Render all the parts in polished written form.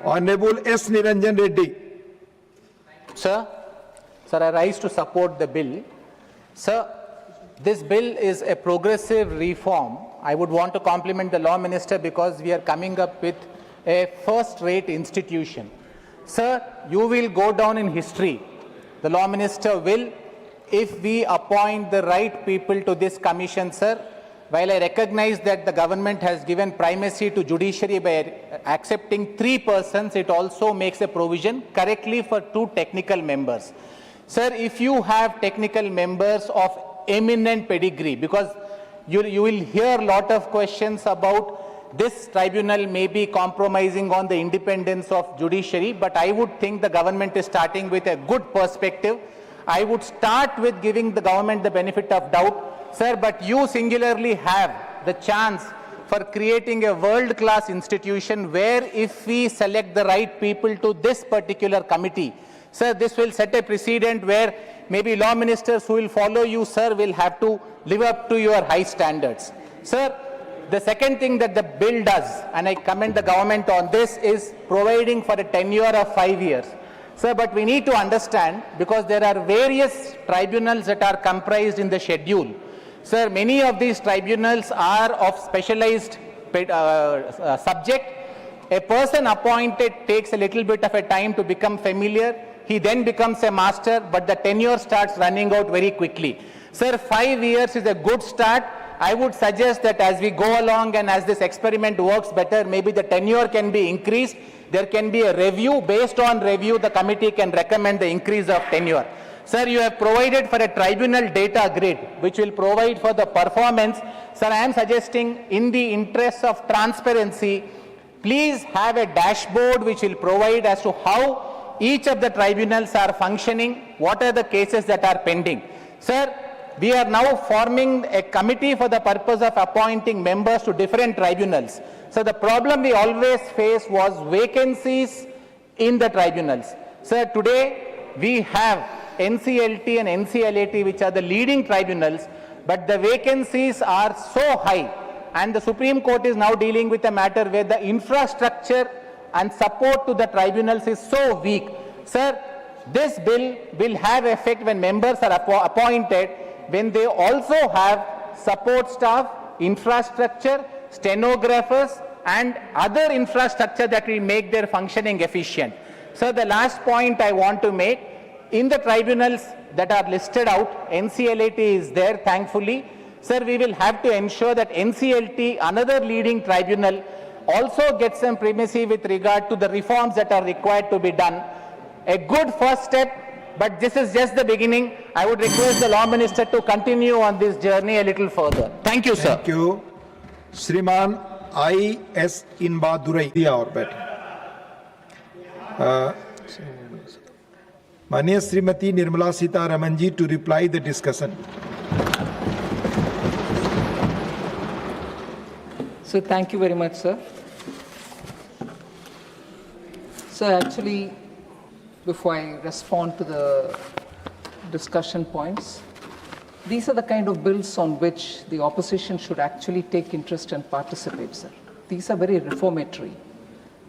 Honorable S. Niranjan Reddy. Sir, I rise to support the bill. Sir, this bill is a progressive reform. I would want to compliment the Law Minister because we are coming up with a first-rate institution. Sir, you will go down in history. The Law Minister will, if we appoint the right people to this commission, sir. While I recognize that the government has given primacy to judiciary by accepting 3 persons, it also makes a provision correctly for 2 technical members. Sir, if you have technical members of eminent pedigree, because you will hear a lot of questions about this tribunal may be compromising on the independence of judiciary, but I would think the government is starting with a good perspective. I would start with giving the government the benefit of doubt. Sir, but you singularly have the chance for creating a world-class institution where if we select the right people to this particular committee, sir, this will set a precedent where maybe law ministers who will follow you, sir, will have to live up to your high standards. Sir, the second thing that the bill does, and I commend the government on this, is providing for a tenure of 5 years. Sir, but we need to understand, because there are various tribunals that are comprised in the schedule. Sir, many of these tribunals are of specialized subject. A person appointed takes a little bit of a time to become familiar. He then becomes a master, but the tenure starts running out very quickly. Sir, 5 years is a good start. I would suggest that as we go along and as this experiment works better, maybe the tenure can be increased. There can be a review. Based on review, the committee can recommend the increase of tenure. Sir, you have provided for a tribunal data grid, which will provide for the performance. Sir, I am suggesting in the interest of transparency, please have a dashboard which will provide as to how each of the tribunals are functioning, what are the cases that are pending. Sir, we are now forming a committee for the purpose of appointing members to different tribunals. So the problem we always face was vacancies in the tribunals. Sir, today we have NCLT and NCLAT, which are the leading tribunals, but the vacancies are so high, and the Supreme Court is now dealing with a matter where the infrastructure and support to the tribunals is so weak. Sir, this bill will have effect when members are appointed, when they also have support staff, infrastructure, stenographers, and other infrastructure that will make their functioning efficient. So the last point I want to make, in the tribunals that are listed out, NCLAT is there, thankfully. Sir, we will have to ensure that NCLT, another leading tribunal, also gets some primacy with regard to the reforms that are required to be done. A good first step, but this is just the beginning. I would request the Law Minister to continue on this journey a little further. Thank you, sir. Thank you. Shriman I.S. Inbadurai और बैठे माननीय Shrimati Nirmala Sitharaman ji to reply the discussion. So thank you very much, sir. So actually, before I respond to the discussion points, these are the kind of bills on which the opposition should actually take interest and participate, sir. These are very reformatory.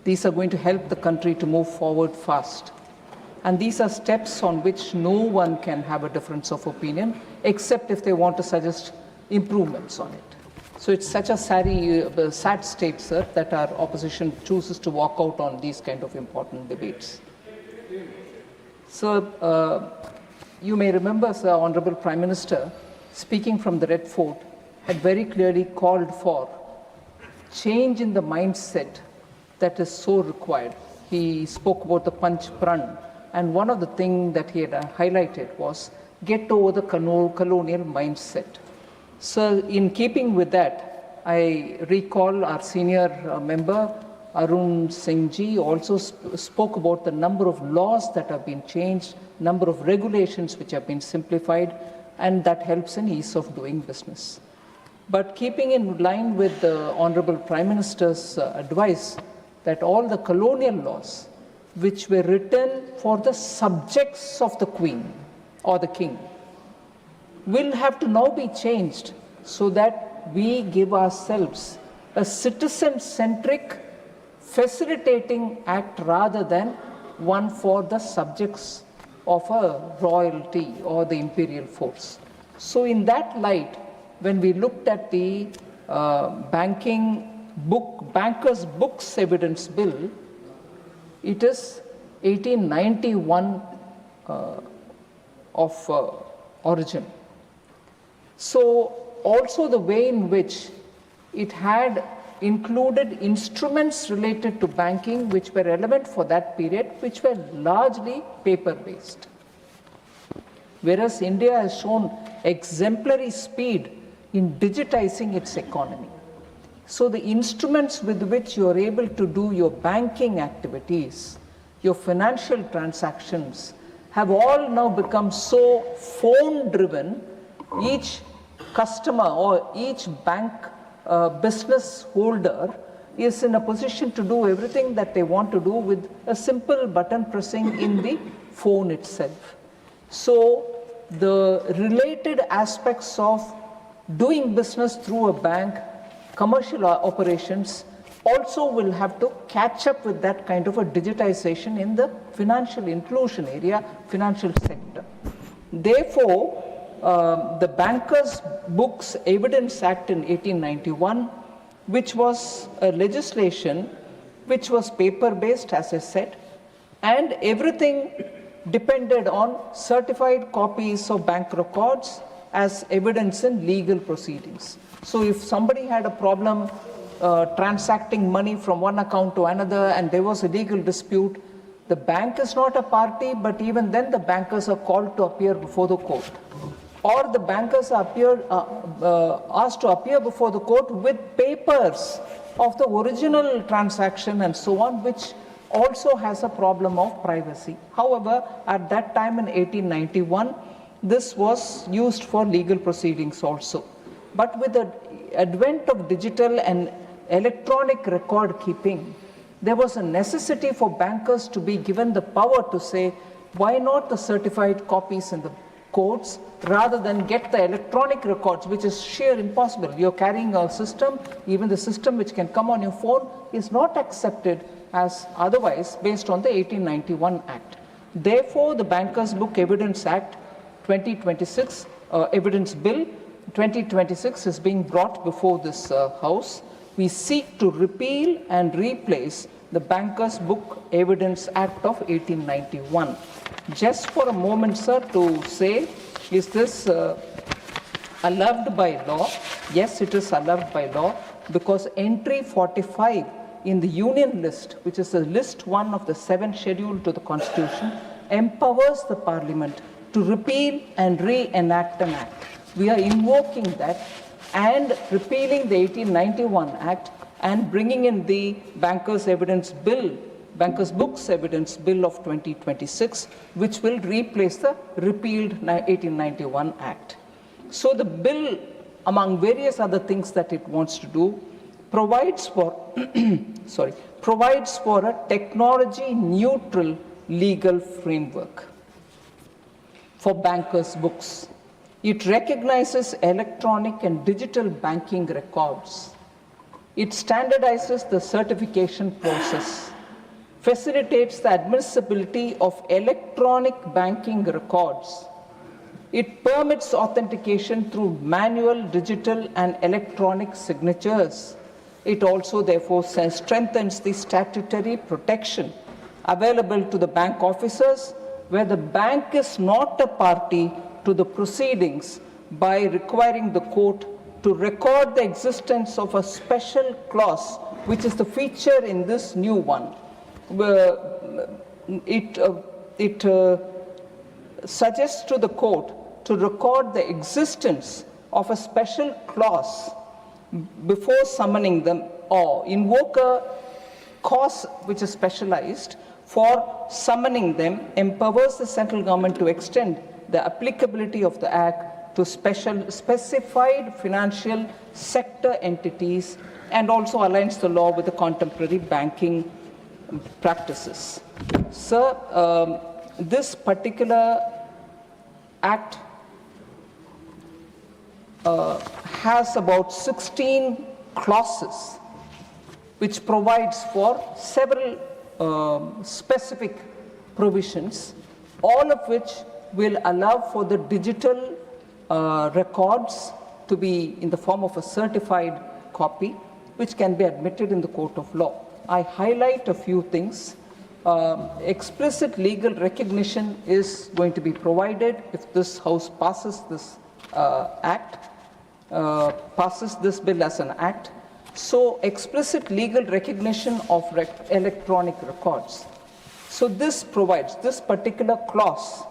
These are going to help the country to move forward fast. And these are steps on which no one can have a difference of opinion, except if they want to suggest improvements on it. So it's such a sad state, sir, that our opposition chooses to walk out on these kind of important debates. So you may remember, sir, Honorable Prime Minister, speaking from the Red Fort, had very clearly called for change in the mindset that is so required. He spoke about the Panch Pran, and one of the things that he had highlighted was get over the colonial mindset. So in keeping with that, I recall our senior member, Arun Singh Ji, also spoke about the number of laws that have been changed, number of regulations which have been simplified, and that helps in ease of doing business. But keeping in line with the Honorable Prime Minister's advice that all the colonial laws which were written for the subjects of the Queen or the King will have to now be changed so that we give ourselves a citizen-centric, facilitating act rather than one for the subjects of a royalty or the imperial force. So in that light, when we looked at the Bankers' Books Evidence Bill, it is 1891 of origin. So also the way in which it had included instruments related to banking which were relevant for that period, which were largely paper-based. Whereas India has shown exemplary speed in digitizing its economy. So the instruments with which you are able to do your banking activities, your financial transactions, have all now become so phone-driven. Each customer or each bank business holder is in a position to do everything that they want to do with a simple button pressing in the phone itself. So the related aspects of doing business through a bank, commercial operations, also will have to catch up with that kind of a digitization in the financial inclusion area, financial sector. Therefore, the Bankers' Books Evidence Act in 1891, which was a legislation which was paper-based, as I said, and everything depended on certified copies of bank records as evidence in legal proceedings. So if somebody had a problem transacting money from one account to another and there was a legal dispute, the bank is not a party, but even then the bankers are called to appear before the court. Or the bankers are asked to appear before the court with papers of the original transaction and so on, which also has a problem of privacy. However, at that time in 1891, this was used for legal proceedings also. But with the advent of digital and electronic record keeping, there was a necessity for bankers to be given the power to say, why not the certified copies in the courts rather than get the electronic records, which is sheer impossible. You're carrying a system, even the system which can come on your phone is not accepted as otherwise based on the 1891 Act. Therefore, the Bankers' Book Evidence Act 2026, Evidence Bill 2026 is being brought before this House. We seek to repeal and replace the Bankers' Book Evidence Act of 1891. Just for a moment, sir, to say, is this allowed by law? Yes, it is allowed by law, because entry 45 in the Union list, which is the list 1 of the 7th schedule to the Constitution, empowers the Parliament to repeal and re-enact an act. We are invoking that and repealing the 1891 Act and bringing in the Bankers' Evidence Bill, Bankers' Books Evidence Bill of 2026, which will replace the repealed 1891 Act. So the bill, among various other things that it wants to do, provides for provides for a technology-neutral legal framework for bankers' books. It recognizes electronic and digital banking records. It standardizes the certification process, facilitates the admissibility of electronic banking records. It permits authentication through manual, digital, and electronic signatures. It also, therefore, strengthens the statutory protection available to the bank officers where the bank is not a party to the proceedings by requiring the court to record the existence of a special clause, which is the feature in this new one. It suggests to the court to record the existence of a special clause before summoning them, or invoke a cause which is specialized for summoning them, empowers the central government to extend the applicability of the Act to specified financial sector entities, and also aligns the law with the contemporary banking practices. Sir, this particular Act has about 16 clauses which provides for several specific provisions, all of which will allow for the digital records to be in the form of a certified copy, which can be admitted in the court of law. I highlight a few things. Explicit legal recognition is going to be provided if this House passes this passes this bill as an act. So, explicit legal recognition of electronic records. So, this particular clause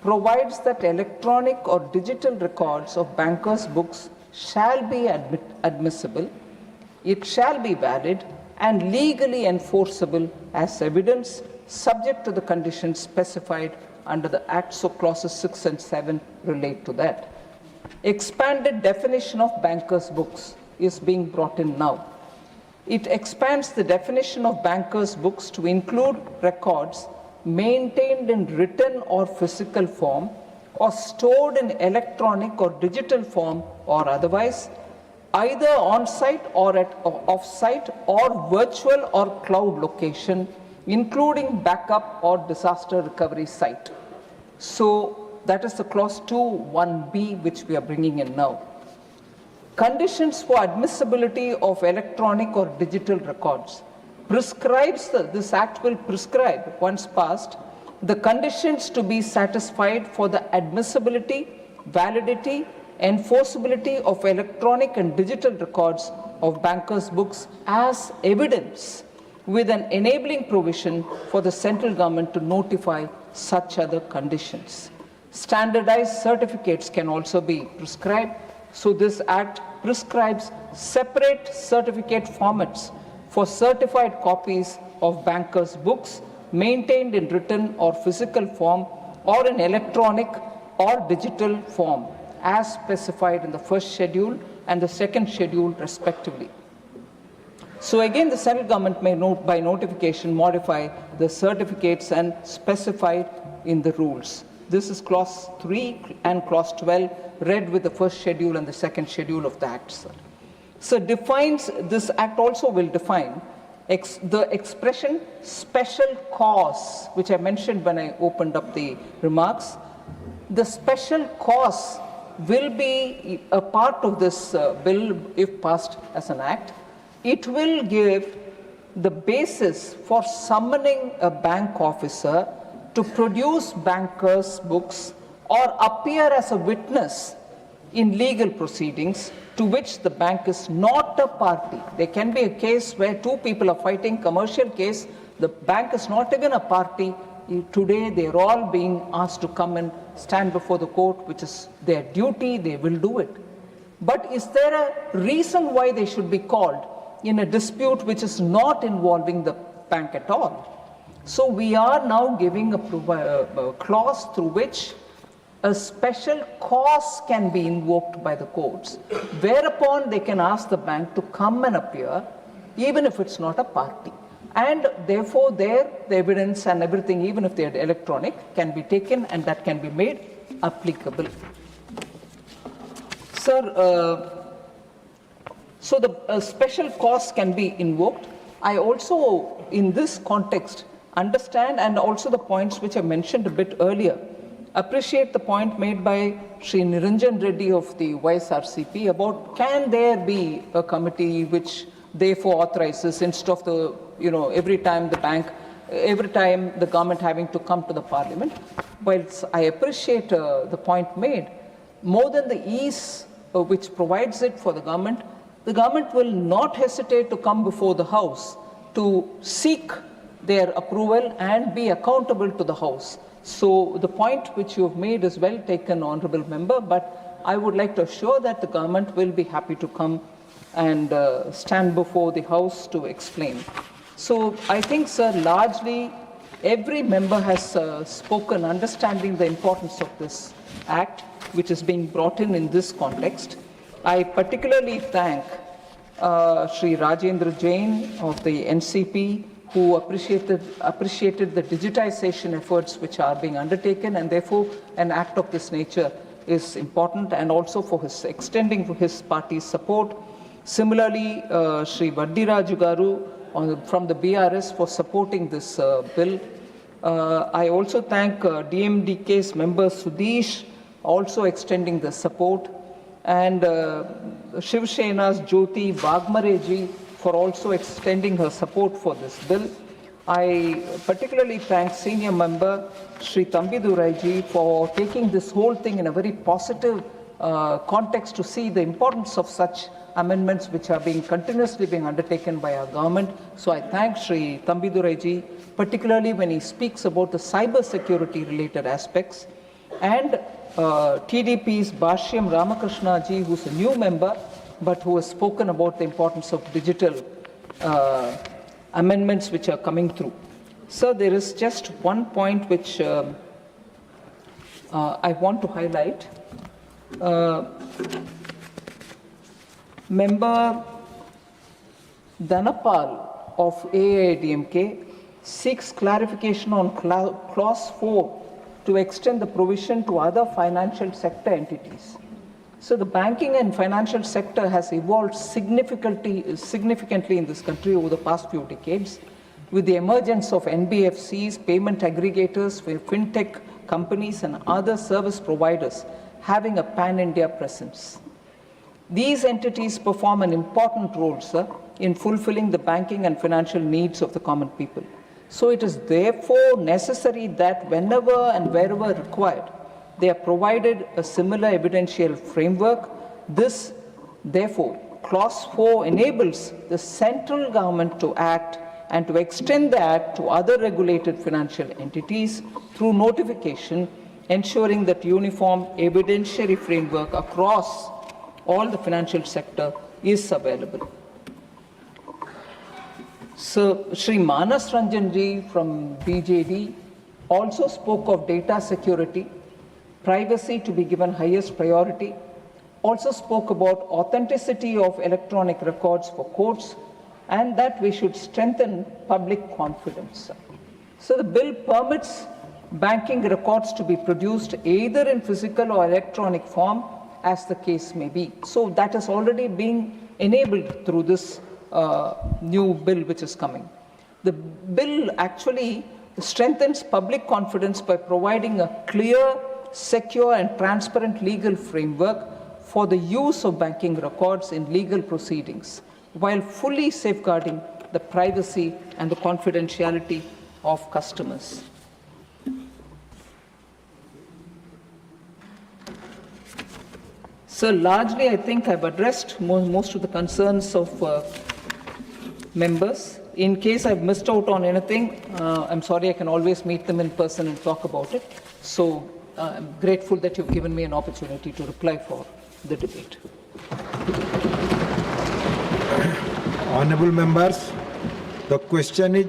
provides that electronic or digital records of bankers' books shall be admissible, it shall be valid and legally enforceable as evidence, subject to the conditions specified under the Act. So clauses 6 and 7 relate to that. Expanded definition of bankers' books is being brought in now. It expands the definition of bankers' books to include records maintained in written or physical form or stored in electronic or digital form or otherwise, either on-site or at off-site or virtual or cloud location, including backup or disaster recovery site. So that is the clause 2(1)(b) which we are bringing in now. Conditions for admissibility of electronic or digital records. This act will prescribe, once passed, the conditions to be satisfied for the admissibility, validity, enforceability of electronic and digital records of bankers' books as evidence, with an enabling provision for the central government to notify such other conditions. Standardized certificates can also be prescribed. So this act prescribes separate certificate formats for certified copies of bankers' books maintained in written or physical form or in electronic or digital form, as specified in the first schedule and the second schedule respectively. So again, the central government may by notification modify the certificates and specify in the rules. This is clause 3 and clause 12 read with the first schedule and the second schedule of the act, sir. So this act also will define the expression special cause, which I mentioned when I opened up the remarks. The special cause will be a part of this bill if passed as an act. It will give the basis for summoning a bank officer to produce bankers' books or appear as a witness in legal proceedings to which the bank is not a party. There can be a case where two people are fighting, commercial case, the bank is not even a party. Today they are all being asked to come and stand before the court, which is their duty, they will do it. But is there a reason why they should be called in a dispute which is not involving the bank at all? So we are now giving a clause through which a special cause can be invoked by the courts, whereupon they can ask the bank to come and appear, even if it's not a party. And therefore, the evidence and everything, even if they are electronic, can be taken and that can be made applicable. Sir, so the special cause can be invoked. I also, in this context, understand, and also the points which I mentioned a bit earlier, appreciate the point made by Sri Niranjan Reddy of the YSRCP about can there be a committee which therefore authorizes instead of the, every time the government having to come to the parliament. Whilst I appreciate the point made, more than the ease which provides it for the government will not hesitate to come before the House to seek their approval and be accountable to the House. So the point which you have made is well taken, Honourable Member, but I would like to assure that the government will be happy to come and stand before the House to explain. So I think, sir, largely every member has spoken, understanding the importance of this act, which is being brought in this context. I particularly thank Sri Rajendra Jain of the NCP, who appreciated the digitization efforts which are being undertaken, and therefore an act of this nature is important, and also for his extending his party's support. Similarly, Shri Vaddiraju Garu from the BRS for supporting this bill. I also thank DMDK's member Sudesh also extending the support, and Shiv Sena's Jyoti Bagmareji for also extending her support for this bill. I particularly thank senior member Shri Tambiduraiji for taking this whole thing in a very positive context to see the importance of such amendments which are continuously being undertaken by our government. So I thank Shri Tambiduraiji, particularly when he speaks about the cyber security related aspects, and TDP's Bhashyam Ramakrishna ji, who's a new member but who has spoken about the importance of digital amendments which are coming through. So there is just one point which I want to highlight. Member Dhanapal of AIADMK seeks clarification on clause 4 to extend the provision to other financial sector entities. So the banking and financial sector has evolved significantly in this country over the past few decades, with the emergence of NBFCs, payment aggregators, fintech companies, and other service providers having a pan-India presence. These entities perform an important role, sir, in fulfilling the banking and financial needs of the common people. So it is therefore necessary that whenever and wherever required, they are provided a similar evidential framework. This, therefore, clause 4 enables the central government to act and to extend the act to other regulated financial entities through notification, ensuring that uniform evidentiary framework across all the financial sector is available. So, Shri Manas Ranjan ji from BJD also spoke of data security, privacy to be given highest priority, also spoke about authenticity of electronic records for courts, and that we should strengthen public confidence. So the bill permits banking records to be produced either in physical or electronic form, as the case may be. So that is already being enabled through this new bill which is coming. The bill actually strengthens public confidence by providing a clear, secure, and transparent legal framework for the use of banking records in legal proceedings, while fully safeguarding the privacy and the confidentiality of customers. So largely, I think I've addressed most of the concerns of members. In case I've missed out on anything, I'm sorry, I can always meet them in person and talk about it. So I'm grateful that you've given me an opportunity to reply for the debate. Honorable members, the question is